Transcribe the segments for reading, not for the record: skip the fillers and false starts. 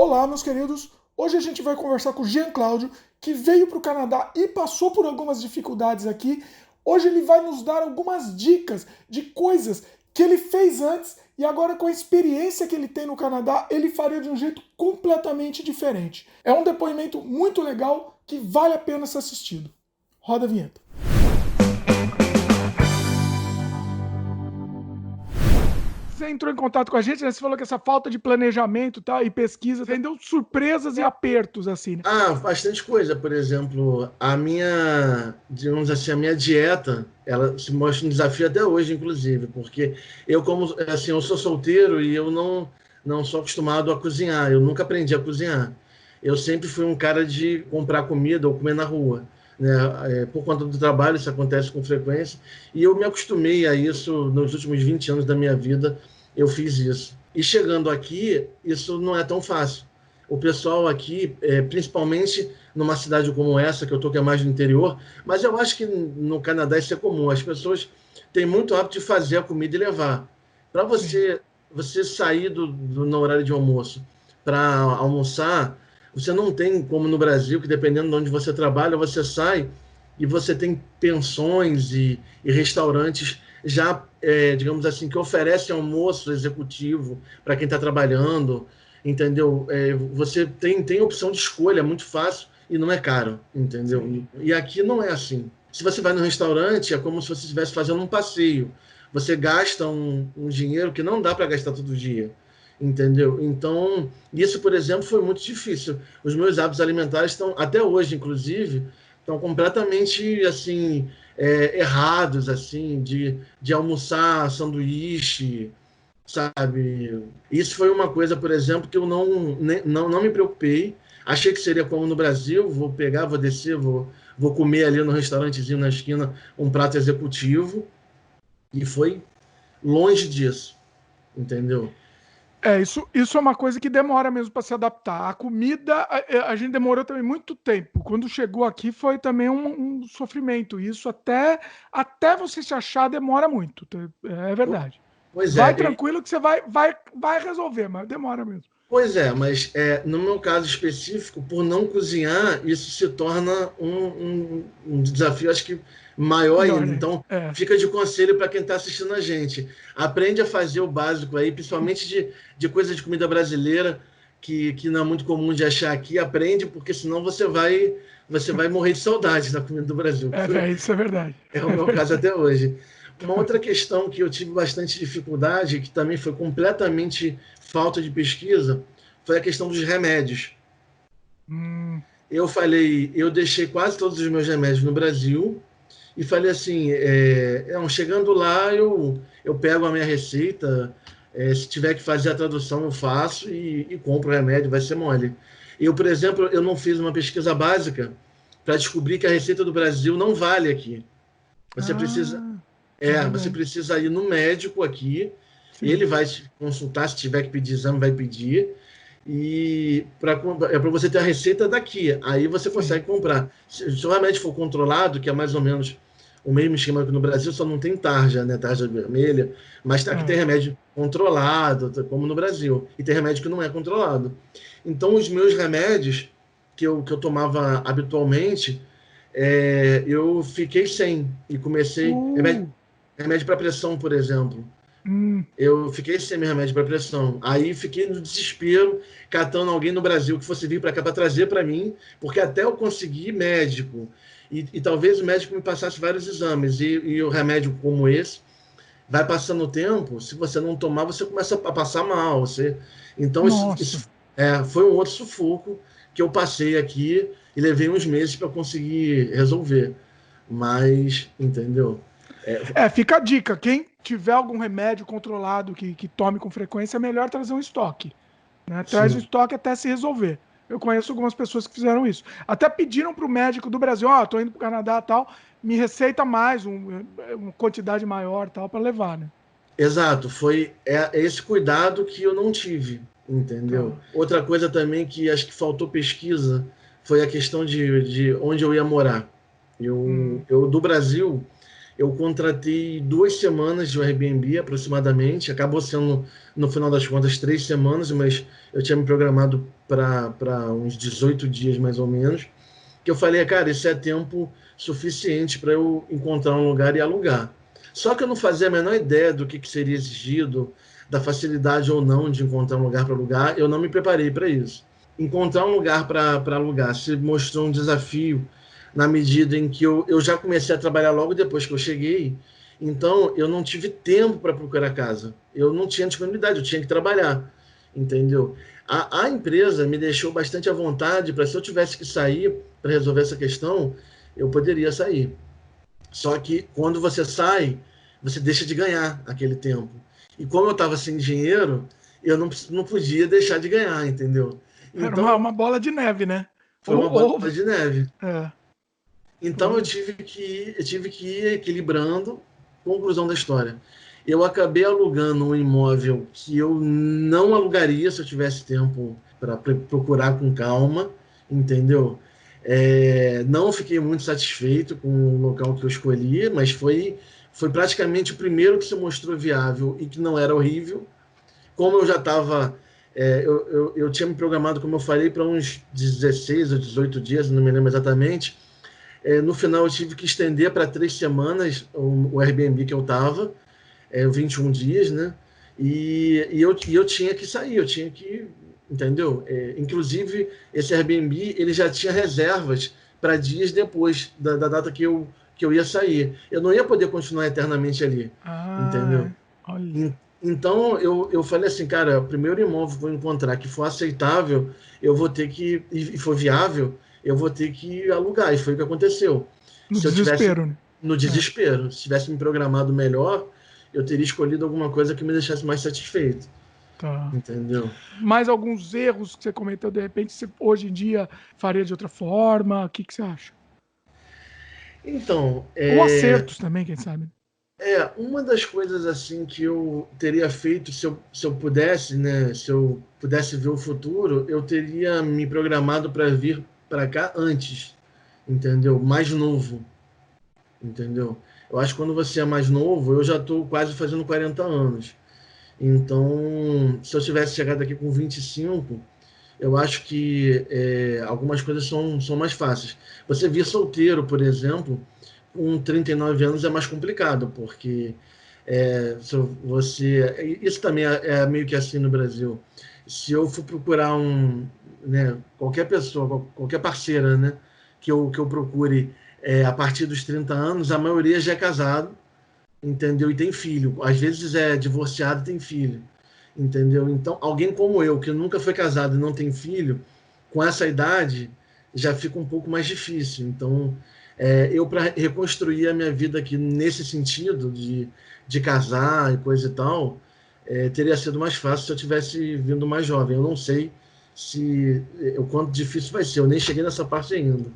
Olá, meus queridos. Hoje a gente vai conversar com o Jean Cláudio, que veio para o Canadá e passou por algumas dificuldades aqui. Hoje ele vai nos dar algumas dicas de coisas que ele fez antes e agora, com a experiência que ele tem no Canadá, ele faria de um jeito completamente diferente. É um depoimento muito legal que vale a pena ser assistido. Roda a vinheta. Você entrou em contato com a gente, né? Você falou que essa falta de planejamento, tá, e pesquisa rendeu surpresas e apertos, assim, né? Bastante coisa. Por exemplo, digamos assim, a minha dieta, ela se mostra um desafio até hoje, inclusive, porque eu sou solteiro e eu não sou acostumado a cozinhar, eu nunca aprendi a cozinhar. Eu sempre fui um cara de comprar comida ou comer na rua, né? Por conta do trabalho, isso acontece com frequência, e eu me acostumei a isso nos últimos 20 anos da minha vida, eu fiz isso. E chegando aqui, isso não é tão fácil. O pessoal aqui, principalmente numa cidade como essa, que eu estou, que é mais no interior, mas eu acho que no Canadá isso é comum. As pessoas têm muito hábito de fazer a comida e levar. Para você sair no horário de almoço para almoçar, você não tem como no Brasil, que dependendo de onde você trabalha, você sai e você tem pensões e restaurantes já, digamos assim, que oferecem almoço executivo para quem está trabalhando, entendeu? Você tem opção de escolha, é muito fácil e não é caro, entendeu? E aqui não é assim. Se você vai no restaurante, é como se você estivesse fazendo um passeio. Você gasta um dinheiro que não dá para gastar todo dia, entendeu? Então, isso, por exemplo, foi muito difícil. Os meus hábitos alimentares estão, até hoje, inclusive, estão completamente, assim, errados, assim, de almoçar sanduíche, sabe? Isso foi uma coisa, por exemplo, que eu não me preocupei. Achei que seria como no Brasil, vou pegar, vou descer, vou comer ali no restaurantezinho na esquina um prato executivo, e foi longe disso, entendeu? Isso é uma coisa que demora mesmo para se adaptar. A comida, a gente demorou também muito tempo. Quando chegou aqui foi também um sofrimento. Isso até você se achar demora muito. É verdade. Pois Vai é, tranquilo que você vai resolver, mas demora mesmo. Pois é, mas no meu caso específico, por não cozinhar, isso se torna um desafio, acho que maior Pior, ainda. né? Então, É. fica de conselho para quem está assistindo a gente. Aprende a fazer o básico aí, principalmente de coisa de comida brasileira, que não é muito comum de achar aqui. Aprende, porque senão você vai morrer de saudade da comida do Brasil. Isso é verdade. É o meu caso até hoje. Uma outra questão que eu tive bastante dificuldade, que também foi completamente falta de pesquisa, foi a questão dos remédios. Hum, Eu deixei quase todos os meus remédios no Brasil e falei assim, chegando lá eu pego a minha receita, se tiver que fazer a tradução eu faço e compro o remédio, vai ser mole. Eu, por exemplo, eu não fiz uma pesquisa básica para descobrir que a receita do Brasil não vale aqui. Você precisa é Você verdade. precisa ir no médico aqui, ele Sim. vai te consultar, se tiver que pedir exame, vai pedir, e para você ter a receita daqui, aí você Sim. consegue comprar. Se o remédio for controlado, que é mais ou menos o mesmo esquema que no Brasil, só não tem tarja, né, tarja vermelha, mas aqui tem É. remédio controlado, como no Brasil, e tem remédio que não é controlado. Então, os meus remédios, que eu tomava habitualmente, eu fiquei sem, e comecei. Uh, Remédio para pressão, por exemplo. hum, Eu fiquei sem meu remédio para pressão. Aí fiquei no desespero, catando alguém no Brasil que fosse vir para cá para trazer para mim, porque até eu conseguir médico, e talvez o médico me passasse vários exames, e o remédio como esse, vai passando o tempo, se você não tomar, você começa a passar mal. Então, nossa. foi um outro sufoco que eu passei aqui e levei uns meses para conseguir resolver. Mas, entendeu? É, Fica a dica. Quem tiver algum remédio controlado que tome com frequência, é melhor trazer um estoque, né? Traz o sim. estoque até se resolver. Eu conheço algumas pessoas que fizeram isso. Até pediram para o médico do Brasil, tô indo para o Canadá e tal, me receita mais, uma quantidade maior tal, para levar, né? Exato, foi esse cuidado que eu não tive, entendeu? Tá. Outra coisa também que acho que faltou pesquisa foi a questão de onde eu ia morar. Hum, Eu do Brasil, eu contratei 2 semanas de Airbnb aproximadamente, acabou sendo, no final das contas, 3 semanas, mas eu tinha me programado para uns 18 dias mais ou menos, que eu falei, cara, isso é tempo suficiente para eu encontrar um lugar e alugar. Só que eu não fazia a menor ideia do que seria exigido, da facilidade ou não de encontrar um lugar para alugar, eu não me preparei para isso. Encontrar um lugar para alugar se mostrou um desafio na medida em que eu já comecei a trabalhar logo depois que eu cheguei, então eu não tive tempo para procurar casa. Eu não tinha disponibilidade, eu tinha que trabalhar, entendeu? A empresa me deixou bastante à vontade para, se eu tivesse que sair para resolver essa questão, eu poderia sair. Só que quando você sai, você deixa de ganhar aquele tempo. E como eu estava sem dinheiro, eu não podia deixar de ganhar, entendeu? Era Então, uma bola de neve, né? foi uma bola de neve. É. Então eu tive que ir equilibrando. Conclusão da história. Eu acabei alugando um imóvel que eu não alugaria se eu tivesse tempo para procurar com calma, entendeu? Não fiquei muito satisfeito com o local que eu escolhi, mas foi praticamente o primeiro que se mostrou viável e que não era horrível. Como eu já estava... eu tinha me programado, como eu falei, para uns 16 ou 18 dias, não me lembro exatamente. No final, eu tive que estender para 3 semanas o Airbnb que eu estava, 21 dias, né? E eu tinha que sair, eu tinha que... Entendeu? Inclusive, esse Airbnb ele já tinha reservas para dias depois da data que eu ia sair. Eu não ia poder continuar eternamente ali, entendeu? Olha. Então, eu falei assim, cara, o primeiro imóvel que eu encontrar que for aceitável, eu vou ter que... E for viável, eu vou ter que alugar. E foi o que aconteceu. No desespero, né? No desespero. Se tivesse me programado melhor, eu teria escolhido alguma coisa que me deixasse mais satisfeito. Tá. Entendeu? Mais alguns erros que você cometeu, de repente, você hoje em dia faria de outra forma? O que você acha? Então... Ou acertos também, quem sabe? Uma das coisas assim que eu teria feito se eu pudesse, né, se eu pudesse ver o futuro, eu teria me programado para vir para cá antes, entendeu? Mais novo, entendeu? Eu acho que quando você é mais novo, eu já estou quase fazendo 40 anos. Então, se eu tivesse chegado aqui com 25, eu acho que algumas coisas são mais fáceis. Você vir solteiro, por exemplo, com 39 anos é mais complicado, porque isso também é meio que assim no Brasil. Se eu for procurar qualquer pessoa, qualquer parceira, né, que eu procure a partir dos 30 anos, a maioria já é casado, entendeu? E tem filho. Às vezes é divorciado e tem filho, entendeu? Então, alguém como eu, que nunca foi casado e não tem filho, com essa idade, já fica um pouco mais difícil. Então, eu, para reconstruir a minha vida aqui nesse sentido de casar e coisa e tal, teria sido mais fácil se eu tivesse vindo mais jovem. Eu não sei o quanto difícil vai ser. Eu nem cheguei nessa parte ainda.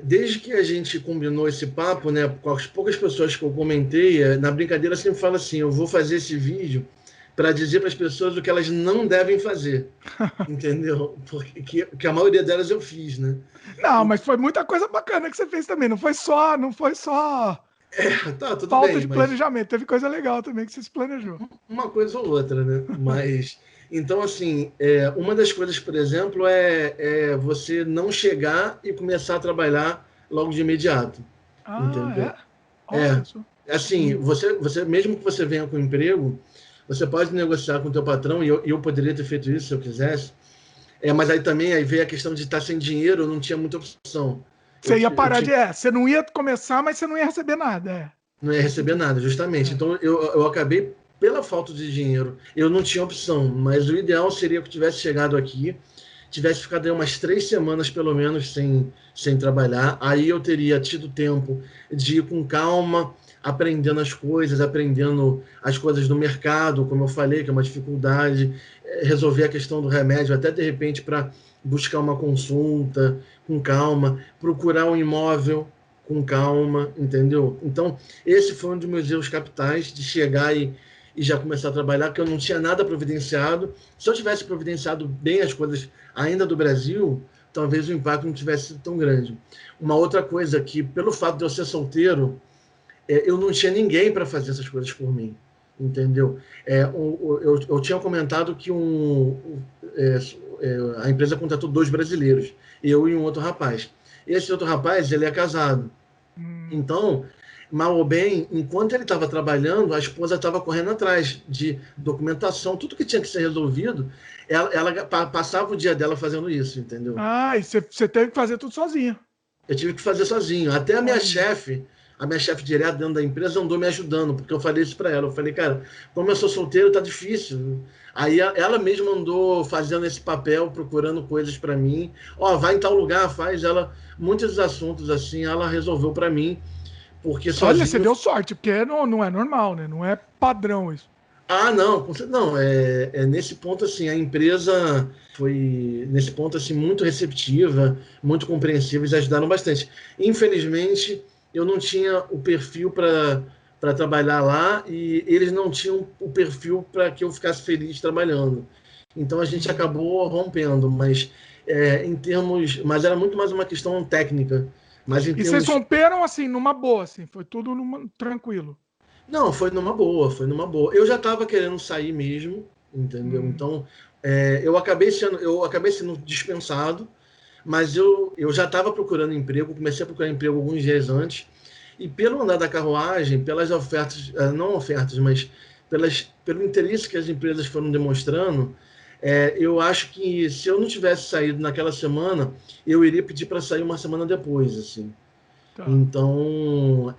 Desde que a gente combinou esse papo, né, com as poucas pessoas que eu comentei, na brincadeira eu sempre falo assim, eu vou fazer esse vídeo para dizer para as pessoas o que elas não devem fazer, entendeu? Porque que a maioria delas eu fiz, né? Não, mas foi muita coisa bacana que você fez também. Não foi só tá, tudo falta bem, de planejamento. Teve coisa legal também que você se planejou. Uma coisa ou outra, né? Mas então, assim, uma das coisas, por exemplo, é você não chegar e começar a trabalhar logo de imediato, entendeu? Olha só. Assim, você mesmo que você venha com emprego, você pode negociar com o teu patrão, e eu poderia ter feito isso se eu quisesse, mas aí também veio a questão de estar sem dinheiro, eu não tinha muita opção. Você ia parar você não ia começar, mas você não ia receber nada, Não ia receber nada, justamente. Então, eu acabei, pela falta de dinheiro, eu não tinha opção, mas o ideal seria que eu tivesse chegado aqui, tivesse ficado aí umas 3 semanas, pelo menos, sem trabalhar, aí eu teria tido tempo de ir com calma, aprendendo as coisas do mercado, como eu falei, que é uma dificuldade, resolver a questão do remédio, até de repente para buscar uma consulta com calma, procurar um imóvel com calma, entendeu? Então, esse foi um dos meus erros capitais, de chegar e já começar a trabalhar, porque eu não tinha nada providenciado. Se eu tivesse providenciado bem as coisas ainda do Brasil, talvez o impacto não tivesse sido tão grande. Uma outra coisa que, pelo fato de eu ser solteiro, eu não tinha ninguém para fazer essas coisas por mim, entendeu? Eu tinha comentado que a empresa contratou 2 brasileiros, eu e um outro rapaz. Esse outro rapaz, ele é casado. Então, mal ou bem, enquanto ele estava trabalhando, a esposa estava correndo atrás de documentação, tudo que tinha que ser resolvido, ela passava o dia dela fazendo isso, entendeu? Ah, e você teve que fazer tudo sozinho. Eu tive que fazer sozinho. Até a minha chefe direta dentro da empresa andou me ajudando, porque eu falei isso para ela. Eu falei, cara, como eu sou solteiro, tá difícil. Aí ela mesma andou fazendo esse papel, procurando coisas para mim. Ó, vai em tal lugar, faz. Muitos assuntos assim, ela resolveu para mim, porque Olha, você sozinho. deu sorte, porque não é normal, né? Não é padrão isso. Ah, não, não, nesse ponto assim, a empresa foi nesse ponto assim muito receptiva, muito compreensiva, eles ajudaram bastante. Infelizmente, eu não tinha o perfil para trabalhar lá e eles não tinham o perfil para que eu ficasse feliz trabalhando. Então a gente acabou rompendo, mas mas era muito mais uma questão técnica. Mas em E vocês termos romperam assim, numa boa, assim, foi tudo tranquilo. Não, foi numa boa, foi numa boa. Eu já estava querendo sair mesmo, entendeu? Então, eu acabei sendo dispensado, mas eu já estava procurando emprego, comecei a procurar emprego alguns dias antes, e pelo andar da carruagem, pelas ofertas, não ofertas, mas pelo interesse que as empresas foram demonstrando, eu acho que se eu não tivesse saído naquela semana, eu iria pedir para sair uma semana depois, assim. Tá. Então,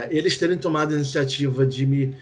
eles terem tomado a iniciativa de me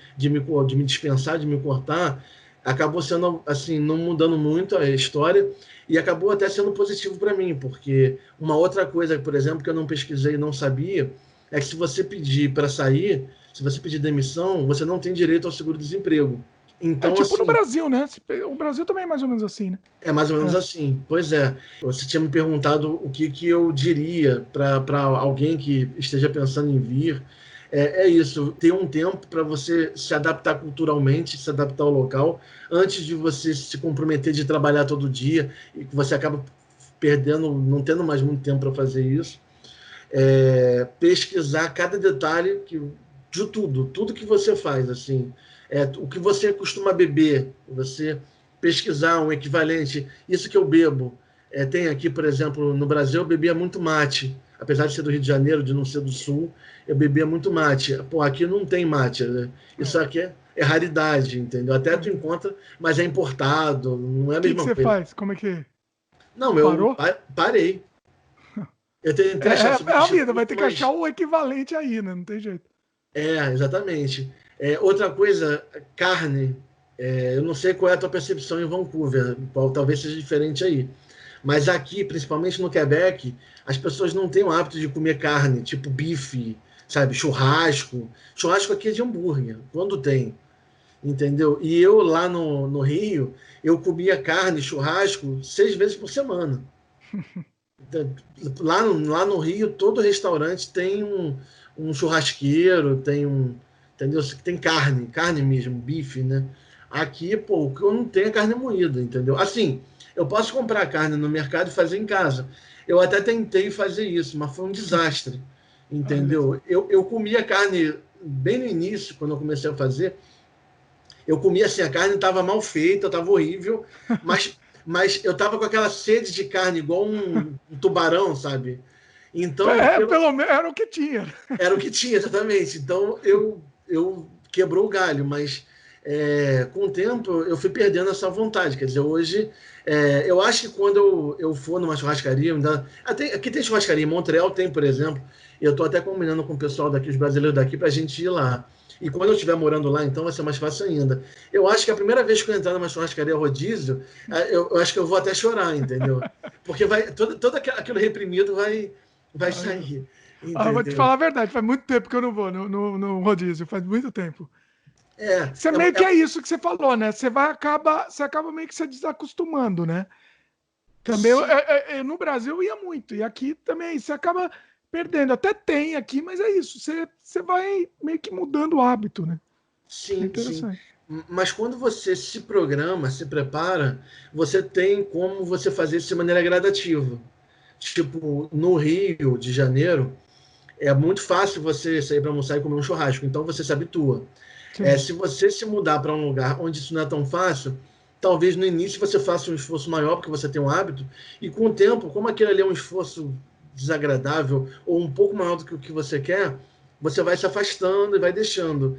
dispensar, de me cortar, acabou sendo, assim, não mudando muito a história e acabou até sendo positivo para mim, porque uma outra coisa, por exemplo, que eu não pesquisei e não sabia, é que se você pedir para sair, se você pedir demissão, você não tem direito ao seguro-desemprego. É Então, tipo no assim, Brasil, né? O Brasil também é mais ou menos assim, né? é mais ou menos É. assim. Pois é. Você tinha me perguntado o que eu diria para alguém que esteja pensando em vir. É isso, ter um tempo para você se adaptar culturalmente, se adaptar ao local, antes de você se comprometer de trabalhar todo dia, e que você acaba perdendo, não tendo mais muito tempo para fazer isso. Pesquisar cada detalhe de tudo que você faz, assim, o que você costuma beber, você pesquisar um equivalente, isso que eu bebo. Tem aqui, por exemplo, no Brasil, eu bebia muito mate, apesar de ser do Rio de Janeiro, de não ser do Sul, eu bebia muito mate. Pô, aqui não tem mate, né? Isso aqui é raridade, entendeu? Até tu encontra, mas é importado, não é a O que mesma você coisa. faz? Como é que. Não, eu Parou? parei. Eu É, tentei achar é a vida, vai substituto, ter que achar mas o equivalente aí, né? Não tem jeito. exatamente. Outra coisa, carne. Eu não sei qual é a tua percepção em Vancouver, qual talvez seja diferente aí. Mas aqui, principalmente no Quebec, as pessoas não têm o hábito de comer carne, tipo bife, sabe, churrasco. Churrasco aqui é de hambúrguer, quando tem, entendeu? E eu lá no Rio, eu comia carne, churrasco, 6 vezes por semana. Lá no Rio, todo restaurante tem um churrasqueiro, entendeu? Tem carne mesmo, bife, né? Aqui, pô, o que eu não tenho é carne moída, entendeu? Assim, eu posso comprar carne no mercado e fazer em casa. Eu até tentei fazer isso, mas foi um desastre, Olha só. entendeu? Eu comia carne bem no início, quando eu comecei a fazer, eu comia assim, a carne estava mal feita, estava horrível, mas eu estava com aquela sede de carne, igual um tubarão, sabe? Então, Pelo menos era o que tinha. era o que tinha, exatamente. Então, eu quebrou o galho, mas com o tempo eu fui perdendo essa vontade. Quer dizer, hoje, eu acho que quando eu for numa churrascaria, aqui tem churrascaria, em Montreal tem, por exemplo, eu estou até combinando com o pessoal daqui, os brasileiros daqui, para a gente ir lá. E quando eu estiver morando lá, então vai ser mais fácil ainda. Eu acho que a primeira vez que eu entrar numa churrascaria rodízio, eu acho que eu vou até chorar, entendeu? Porque todo aquilo reprimido vai sair, Vou te entendeu? falar a verdade, faz muito tempo que eu não vou no rodízio, faz muito tempo. É, Você meio que é isso que você falou, né? Você acaba meio que se desacostumando, né? Também sim, no Brasil eu ia muito, e aqui também você acaba perdendo. Até tem aqui, mas é isso. Você vai meio que mudando o hábito, né? É sim, sim. interessante. Mas quando você se programa, se prepara, você tem como você fazer isso de maneira gradativa. Tipo, no Rio de Janeiro, é muito fácil você sair para almoçar e comer um churrasco, então você se habitua. Se você se mudar para um lugar onde isso não é tão fácil, talvez no início você faça um esforço maior, porque você tem um hábito, e com o tempo, como aquele ali é um esforço desagradável ou um pouco maior do que o que você quer, você vai se afastando e vai deixando.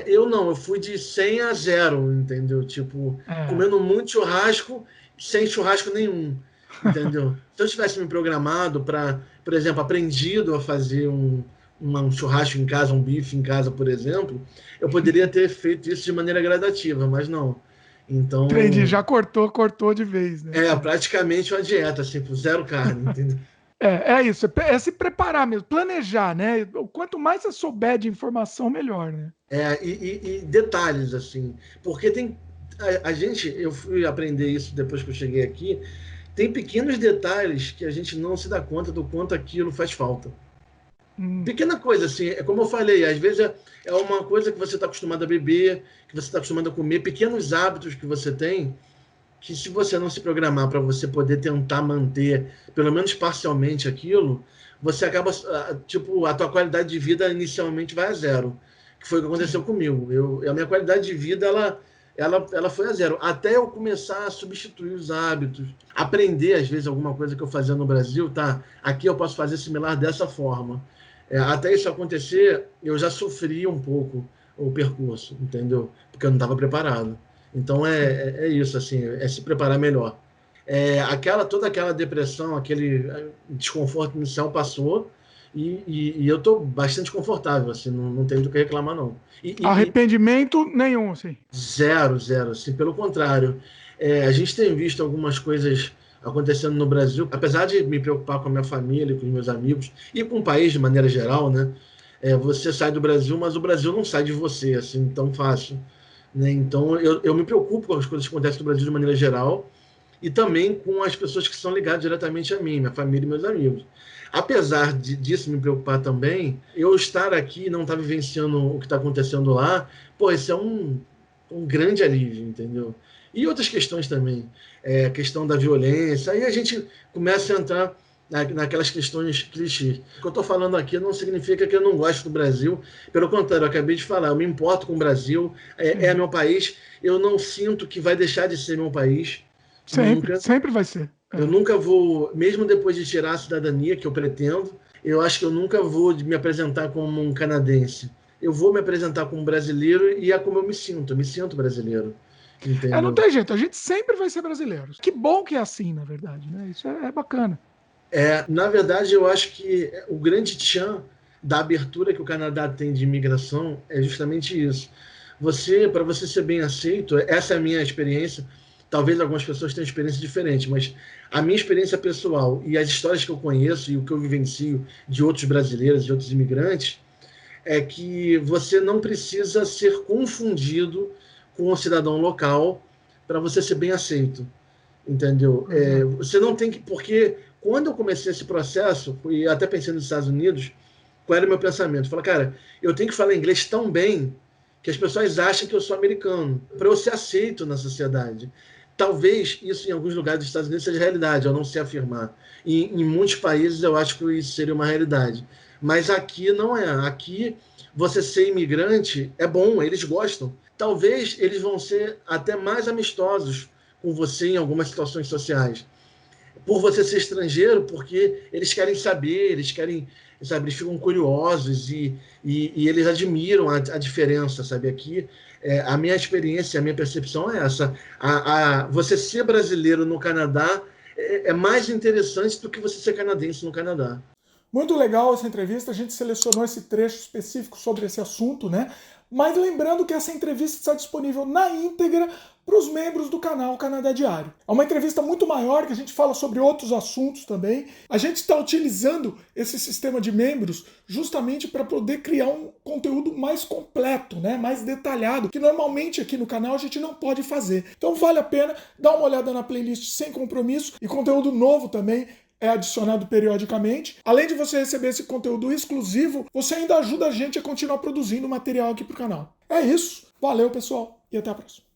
Eu não, eu fui de 100 a 0, entendeu? Tipo, comendo muito churrasco, sem churrasco nenhum, entendeu? Se eu tivesse me programado para, por exemplo, aprendido a fazer um churrasco em casa, um bife em casa, por exemplo, eu poderia ter feito isso de maneira gradativa, mas não. Então, entendi, já cortou de vez, né? Praticamente uma dieta, assim, zero carne, entendeu? É isso, é se preparar mesmo, planejar, né? Quanto mais você souber de informação, melhor, né? E detalhes, assim, porque tem a gente, eu fui aprender isso depois que eu cheguei aqui, tem pequenos detalhes que a gente não se dá conta do quanto aquilo faz falta. Pequena coisa, assim, é como eu falei, às vezes é uma coisa que você está acostumado a beber, que você está acostumado a comer, pequenos hábitos que você tem, que se você não se programar para você poder tentar manter, pelo menos parcialmente aquilo, você acaba, tipo, a tua qualidade de vida inicialmente vai a zero, que foi o que aconteceu comigo. A minha qualidade de vida, ela foi a zero, até eu começar a substituir os hábitos, aprender, às vezes, alguma coisa que eu fazia no Brasil, tá? Aqui eu posso fazer similar dessa forma. Até isso acontecer, eu já sofri um pouco o percurso, entendeu? Porque eu não estava preparado. Então é isso, assim, é se preparar melhor. Toda aquela depressão, aquele desconforto inicial passou e eu estou bastante confortável, assim, não tenho do que reclamar, não. Arrependimento nenhum, assim. Zero, assim, pelo contrário. A gente tem visto algumas coisas acontecendo no Brasil, apesar de me preocupar com a minha família, com os meus amigos e com o país de maneira geral, né? Você sai do Brasil, mas o Brasil não sai de você, assim, tão fácil. Né? Então, eu me preocupo com as coisas que acontecem no Brasil de maneira geral e também com as pessoas que são ligadas diretamente a mim, minha família e meus amigos. Apesar disso me preocupar também, eu estar aqui e não estar vivenciando o que está acontecendo lá, isso é um grande alívio, entendeu? E outras questões também, a questão da violência, aí a gente começa a entrar naquelas questões clichês. O que eu estou falando aqui não significa que eu não gosto do Brasil, pelo contrário, eu acabei de falar, eu me importo com o Brasil, é meu país, eu não sinto que vai deixar de ser meu país. Sempre vai ser. Eu nunca vou, mesmo depois de tirar a cidadania, que eu pretendo, eu acho que eu nunca vou me apresentar como um canadense. Eu vou me apresentar como brasileiro e é como eu me sinto brasileiro. Entendeu? Não tem jeito, a gente sempre vai ser brasileiro. Que bom que é assim, na verdade, né? Isso é bacana. Na verdade, eu acho que o grande tchan da abertura que o Canadá tem de imigração é justamente isso. Para você ser bem aceito, essa é a minha experiência, talvez algumas pessoas tenham experiência diferente, mas a minha experiência pessoal e as histórias que eu conheço e o que eu vivencio de outros brasileiros e outros imigrantes, é que você não precisa ser confundido com um cidadão local para você ser bem aceito, entendeu? Você não tem que... Porque quando eu comecei esse processo, e até pensei nos Estados Unidos, qual era o meu pensamento? Eu falei, cara, eu tenho que falar inglês tão bem que as pessoas acham que eu sou americano, para eu ser aceito na sociedade. Talvez isso em alguns lugares dos Estados Unidos seja realidade, eu não sei afirmar. E em muitos países eu acho que isso seria uma realidade. Mas aqui não é. Aqui você ser imigrante é bom, eles gostam. Talvez eles vão ser até mais amistosos com você em algumas situações sociais. Por você ser estrangeiro, porque eles querem saber, eles querem, sabe, eles ficam curiosos e eles admiram a diferença, sabe? Aqui, a minha experiência, a minha percepção é essa. Você ser brasileiro no Canadá é mais interessante do que você ser canadense no Canadá. Muito legal essa entrevista, a gente selecionou esse trecho específico sobre esse assunto, né? Mas lembrando que essa entrevista está disponível na íntegra para os membros do canal Canadá Diário. É uma entrevista muito maior, que a gente fala sobre outros assuntos também. A gente está utilizando esse sistema de membros justamente para poder criar um conteúdo mais completo, né? Mais detalhado, que normalmente aqui no canal a gente não pode fazer. Então vale a pena dar uma olhada na playlist sem compromisso e conteúdo novo também é adicionado periodicamente. Além de você receber esse conteúdo exclusivo, você ainda ajuda a gente a continuar produzindo material aqui pro canal. É isso. Valeu, pessoal, e até a próxima.